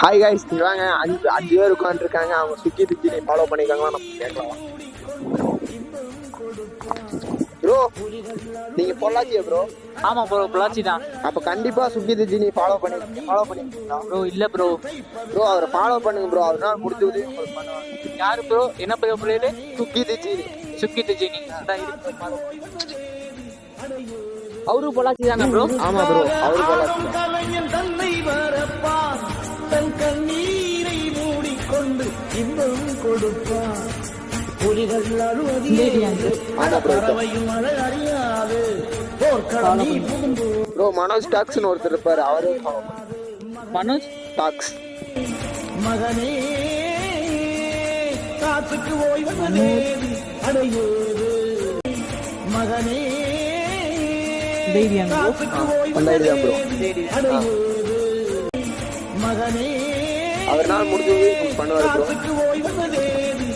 Hi guys, வாங்க. அஞ்சு பேர் உட்காந்துருக்காங்க. அவங்க சுக்கி திஜினி ஃபாலோ பண்ணிருக்காங்களா நம்ம கேட்கலாம். ப்ரோ, நீங்க பொள்ளாச்சியா ப்ரோ? ஆமா ப்ரோ, பொள்ளாச்சி தான். அப்ப கண்டிப்பா சுக்கி திஜினி ஃபாலோ பண்ணிருக்கீங்களா ப்ரோ? இல்ல ப்ரோ. அவரை ஃபாலோ பண்ணுங்க ப்ரோ. அவர்னால முடிஞ்ச உதவி உங்களுக்கு பண்ணுவாங்க. யாரு ப்ரோ? என்ன ப்ரோ பேரு? சுக்கி திஜினி. சுக்கி திஜினி. அவரு பொள்ளாச்சி தானே ப்ரோ? ஆமா ப்ரோ, அவரு பொள்ளாச்சி. தன் கண்ணீரை மூடிக்கொண்டு இன்பம் கொடுப்பான். புலிகள் அழுவதில்லை, பறவையும் அழ அறியாது. ப்ரோ, மனோஜ் டாக்ஸ்னு ஒருத்தர் இருப்பாரு, அவரே மனோஜ் டாக்ஸ். மகனே காத்துக்கு ஓய்வு அடையேது. மகனே காத்துக்கு ஓய்வு அடையேது. மகனே அவர்னால முடிஞ்ச உதவி பண்ணுவாரு ப்ரோ. ஓய்வு அடையேது.